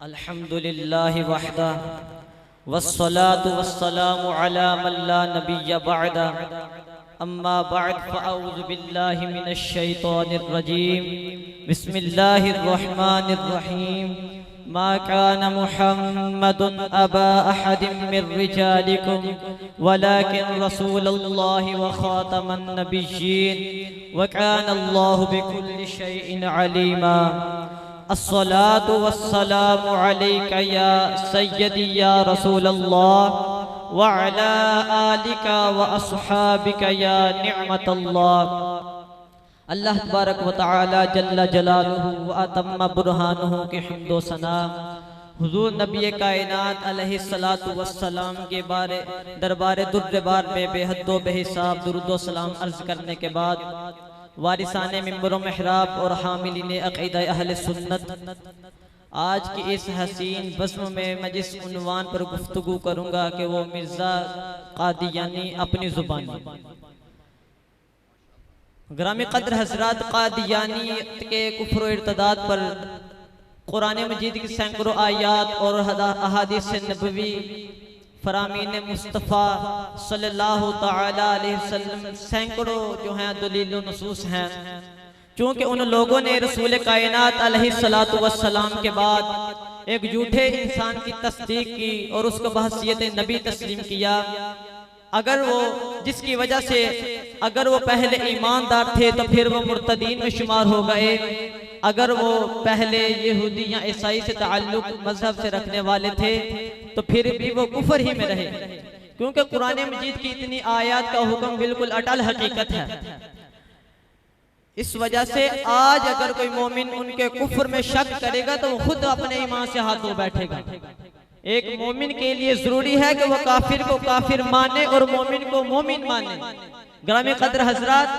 अल्हम्दुलिल्लाहि वहदा वस्सलातु वस्सलामु अला मन ला नबिय्य बअदा अम्मा बअद फ़अऊज़ु बिल्लाहि मिनश शैतानिर रजीम बिस्मिल्लाहिर रहमानिर रहीम मा कान मुहम्मदुन अबा अहदिम मिर रिजालिकुम वलाकिन रसूलुल्लाहि व खातमन नबिय्यीन व कानल्लाहु बिकुल्लि शैइन अलीमा। अस्सलातु वस्सलामु अलैका या सय्यदी या रसूलल्लाह व अला आलिका व अस्हाबिका या निअमतल्लाह। अल्लाह तबारक व तआला जल्ला जलालुहु व अतम्मा बुरहानुहु के हम्दो सना हुजूर नबी कायनात अलैहिस्सलातु वस्सलाम के बारे दरबार दुर्रबार में बेहद बेहिसाब दुरूद व सलाम अर्ज करने के बाद वारिसाने मिंबर महराब और हामिलीन अक़ीदा अहले सुन्नत, आज की इस हसीन बज़्म में मैं जिस उन्वान पर गुफ्तगू करूँगा कि वो मिर्ज़ा क़ादियानी अपनी ज़ुबानी। ग्रामी क़द्र हज़रात क़ादियानी के कुफ्र इर्तिदाद पर कुरान मजीद की सैकड़ों आयात और अहादीस नबवी फरामीन मुस्तफ़ा सल्लल्लाहु ताला अलैहि वसल्लम सैकड़ों जो हैं दलील नसूस हैं। चूँकि उन लोगों ने रसूल कायनात अलैहिस्सलातु वस्सलाम के बाद एक झूठे इंसान की तस्दीक की और उसको बहसियत नबी तस्लीम किया, अगर वो जिसकी वजह से अगर वो पहले ईमानदार थे तो फिर वो मुर्तदीन में शुमार हो गए। अगर वो पहले यहूदी या ईसाई से ताल्लुक मजहब से रखने वाले थे तो फिर भी वो कुफर ही में रहे, क्योंकि कुरान मजीद की इतनी आयत का हुक्म बिल्कुल अटल हकीकत है। इस वजह से आज अगर कोई मोमिन उनके कुफर में शक करेगा तो वो खुद अपने ईमान से हाथ धो बैठेगा। एक मोमिन के लिए जरूरी है कि वह काफिर को काफिर माने और मोमिन को मोमिन माने। ग्रामी क़द्र हजरात,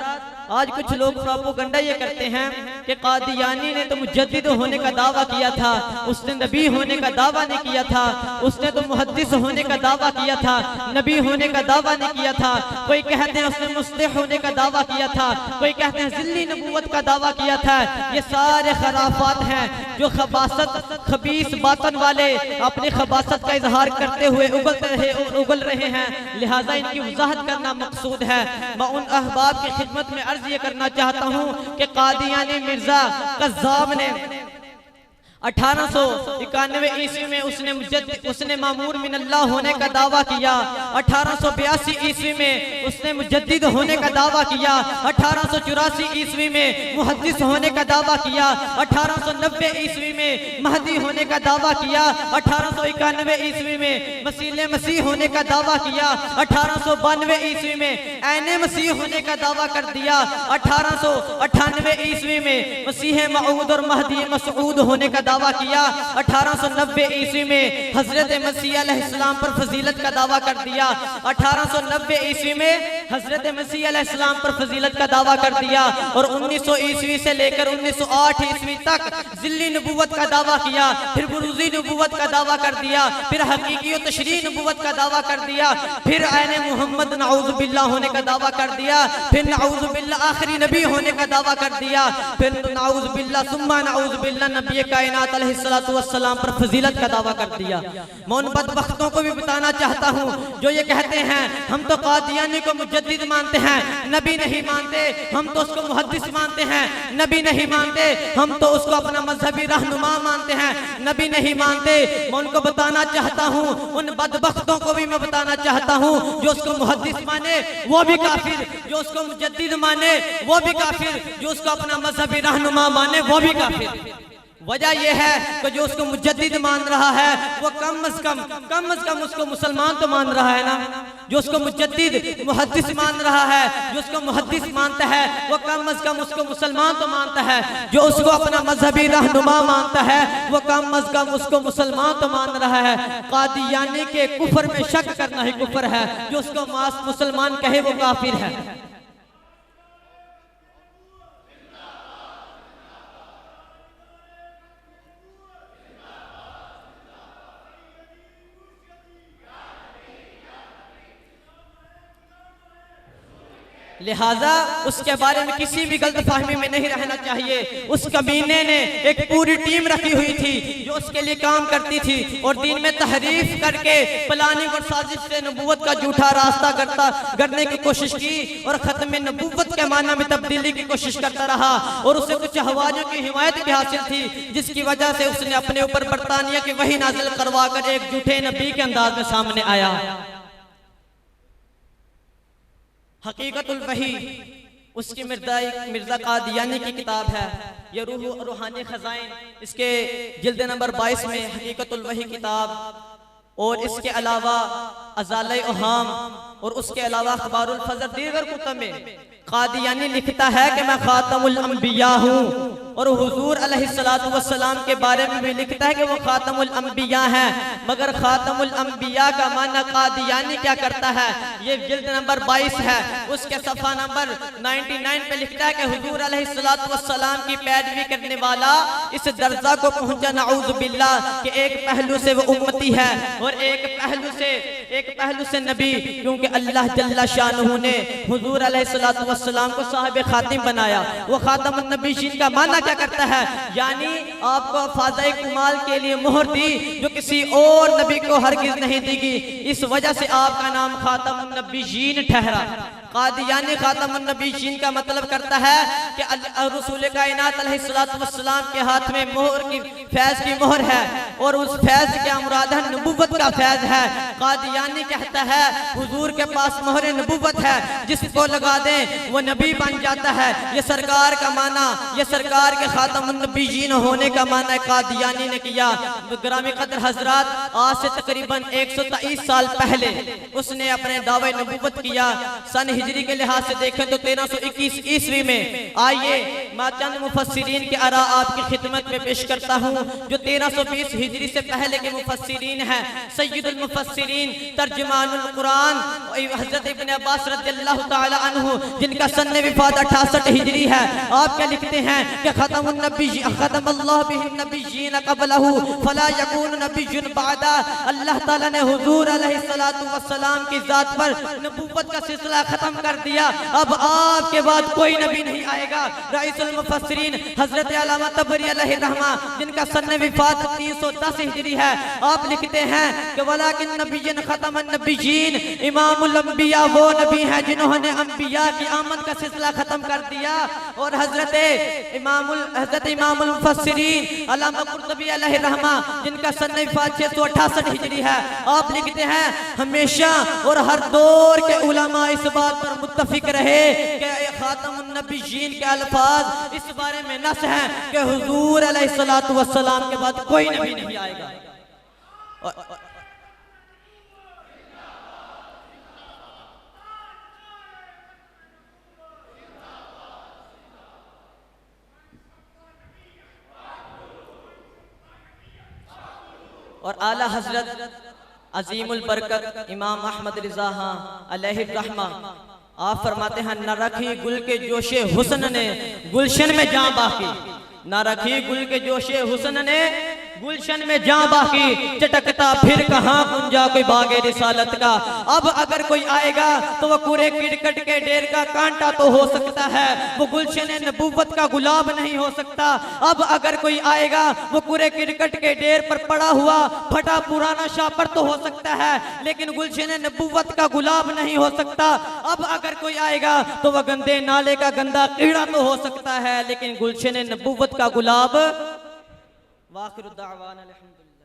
आज कुछ लोग प्रोपेगेंडा ये करते हैं कि क़ादियानी ने तो मुजद्दिद होने का दावा किया था, उसने नबी होने का दावा नहीं किया था, उसने तो मुहद्दिस होने का दावा किया था, नबी होने का दावा नहीं किया था। कोई कहते हैं उसने मुस्लिह होने का दावा किया था, कोई कहते हैं ज़िल्ली नबूवत का दावा किया था। ये सारे खराफात हैं जो खबासत खबीस बातन वाले अपनी खबासत का इजहार करते हुए उगल रहे हैं। लिहाजा इनकी वजाहत करना मकसूद है। मैं उन अहबाब की खिदमत में अर्ज ये करना चाहता हूँ कि क़ादियानी मिर्जा कज़्ज़ाब ने 1891 ईस्वी में उसने मामूर मिनल्लाह होने का दावा किया। 1882 ईस्वी में उसने मुजद्दिद होने का दावा किया। 1884 ईस्वी में मुहद्दिस होने का दावा किया। 1890 ईस्वी में महदी होने का दावा किया। 1891 ईस्वी में मसीह होने का दावा किया। 1892 ईस्वी में ऐने मसीह होने का दावा कर दिया। 1898 ईस्वी में मसीह मऊद और महदी मसऊद होने का दावा किया। 1890 ईस्वी में हजरत मसीह अलैहिस्सलाम पर फजीलत का दावा कर दिया। 1890 ईस्वी में हजरत मसीह अलैहिस्सलाम पर फजीलत का दावा कर दिया और 1900 ईस्वी से लेकर 1908 ईस्वी तक ज़िल्ली नबूवत का दावा किया, फिर बुरूज़ी नबूवत का दावा कर दिया, फिर हकीकी और तशरीह नबूवत का दावा कर दिया, फिर ऐने मोहम्मद नऊज़ु बिल्लाह होने का दावा कर दिया, फिर नऊज़ु बिल्लाह आखिरी नबी होने का दावा कर दिया, फिर नऊज़ु बिल्लाह सुम्मा नऊज़ु बिल्लाह नबी कायनात अलैहिस्सलातु वस्सलाम पर फजीलत का दावा कर दिया। मैं उन बदबख्तों को भी बताना चाहता हूँ जो ये कहते हैं हम तो क़ादियानी को मुजद्दिद मानते हैं, नबी नहीं मानते, हम तो उसको मुहद्दिस मानते हैं, नबी नहीं मानते, हम तो उसको अपना मजहबी रहनुमा मानते हैं, नबी नहीं मानते। मैं उनको बताना चाहता हूँ, उन बदबख्तों को भी मैं बताना चाहता हूँ जो उसको मुहद्दिस माने वो भी काफिर, जो उसको मुजद्दिद माने वो भी काफिर, जो उसको अपना मजहबी रहनुमा माने वो भी काफिर। वजह यह है कि जो उसको मुजद्दिद मान रहा है वो कम अज कम उसको मुसलमान तो मान रहा है ना। जो उसको मुजद्दिद मुहद्दिस मान रहा है, जो उसको मुहद्दिस मानता है वो कम अज कम उसको मुसलमान तो मानता है। जो उसको अपना मजहबी रहनुमा मानता है वो कम अज कम उसको मुसलमान तो मान रहा है। क़ादियानी के कुफर में शक करना ही कुफर है, जो उसको मुसलमान कहे वो काफिर है। लिहाजा उसके बारे में किसी भी गलत फहमी में नहीं रहना चाहिए। उस कमीने ने एक पूरी टीम रखी हुई थी जो उसके लिए काम करती थी और दिन में तहरीफ करके प्लानिंग और साजिश से नबूवत का झूठा रास्ता करने की कोशिश की और खत्म नबूवत के माना में तब्दीली की कोशिश करता रहा। और उसे कुछ हवारियों की हिमायत भी हासिल थी, जिसकी वजह से उसने अपने ऊपर बरतानिया की वही नाजिल करवा कर एक झूठे नबी के अंदाज में सामने आया। हकीकतुल वही उसकी मिर्जा कादियानी की किताब है, ये रूहानी खजाइन, इसके जिल्द नंबर 22 में हकीकतुल वही किताब, और इसके अलावा अज़ाले ओहाम और उसके अलावा अखबारुल फजर दीगर कुतुब में कादियानी लिखता है कि मैं खातमुल अंबिया हूँ, और हुजूर अलैहिस्सलातु वस्सलाम के बारे में भी लिखता है कि वो खातमुल अंबिया है। मगर खातमुल अंबिया का माना कादियानी क्या करता है, ये जिल्द नंबर 22 है, उसके सफ़ा नंबर 99 पे लिखता है कि हुजूर अलैहिस्सलातु वस्सलाम की पैरवी करने वाला इस दर्जा को पहुंचा नऊज़ बिल्लाह कि एक पहलू से वो उम्मती है और एक पहलू से नबी, क्योंकि अल्लाह जल्ला शानहू ने हुजूर अलैहिस्सलातु वस्सलाम को साहिब खातिम बनाया। वो खातमुन नबीयीन का माना क्या करता है, यानी आपको फाज़ाए कुमाल के लिए मोहर दी जो किसी और नबी को हरगिज़ नहीं देगी, इस वजह से आपका नाम खातमुन नबीयीन ठहरा। कादियानी खातमुन नबीयीन का मतलब करता है कि रसूल कायनात अलैहिस्सलातु वस्सलाम के हाथ में मोहर की फैज़ की मोहर है और उस फैज़ क्या मुराद है, नबूवत का फैज़ है। कादियानी कहता है हुजूर के पास मोहर नबूवत है, जिसको लगा दें वो नबी बन जाता है। ये सरकार का माना, ये सरकार के खातमुन नबीयीन होने का माना कादियानी ने किया। ग्रामी कदर हजरात, आज से तकरीबन 123 साल पहले उसने अपने दावे नबूवत किया। सन हिजरी के लिहाज से देखें तो 1321 ईस्वी में। आइए मैं चंद मुफस्सिरीन के आरा आपकी खिदमत में पेश करता हूँ जो 1320 हिजरी से पहले के मुफस्सिरीन हैं। सय्यदुल मुफस्सिरीन तर्जुमानुल कुरान हज़रत इब्न अब्बास रज़ियल्लाहु ताला अन्हु, जिनका सन्ने विफात 68 हिजरी है, आप क्या लिखते हैं कि खतमल्लाहु बिहिन नबिय्यीन क़ब्लहु फला यकूनु नबिय्युन बअदा। अल्लाह ताला ने हुजूर अलैहिस्सलातु वस्सलाम की जात पर नबूवत का सिलसिला खत्म कर दिया, अब आपके बाद कोई नबी नहीं आएगा। रईसुल मुफस्सिरीन हजरत अल्लामा तबरी अलैहि रहमा, जिनका सन्ने विफात 310 हिजरी है, आप लिखते हैं कि वलाकिन नबिय्यन खतमन नबिय्यीन, इमामुल अंबिया वो नबी हैं जिन्होंने अंबिया की आमद का सिलसिला खत्म कर दिया। और हजरत इमामुल मुफस्सिरीन अल्लामा कुर्तुबी अलैहि रहमा, जिनका सन्ने विफात 668 हिजरी है, आप लिखते हैं हमेशा और हर दौर के उलमा इस बात पर मुत्तफिक रहे कि खातमुन नबिय्यीन के अल्फाज इस बारे में नस हैं कि हुजूर अलैहिस्सलातु वस्सलाम के बाद कोई नबी नहीं आएगा। और आला हजरत अजीमुल बरकत इमाम अहमद रिज़ा अलैहि रहमा, आप फरमाते हैं न रखी गुल के जोशे हुस्न ने गुलशन में जां बाकी, न रखी गुल के जोशे हुस्न ने गुलशन में जां बाकी, चटकता फिर कहाँ गुंजा कोई बागे रिसालत का। अब अगर कोई आएगा तो वह कूड़े किरकट के ढेर का कांटा तो हो सकता है, वो गुलशन नबूवत का गुलाब नहीं हो सकता। अब अगर कोई आएगा वो कूड़े किरकट के ढेर पर पड़ा हुआ फटा पुराना शापर तो हो सकता है, लेकिन गुलशन नबूवत का गुलाब नहीं हो सकता। अब अगर कोई आएगा तो वह गंदे नाले का गंदा कीड़ा तो हो सकता है, लेकिन गुलशन नबूवत का गुलाब। वाखिर दावाना अल्हम्दुलिल्लाह।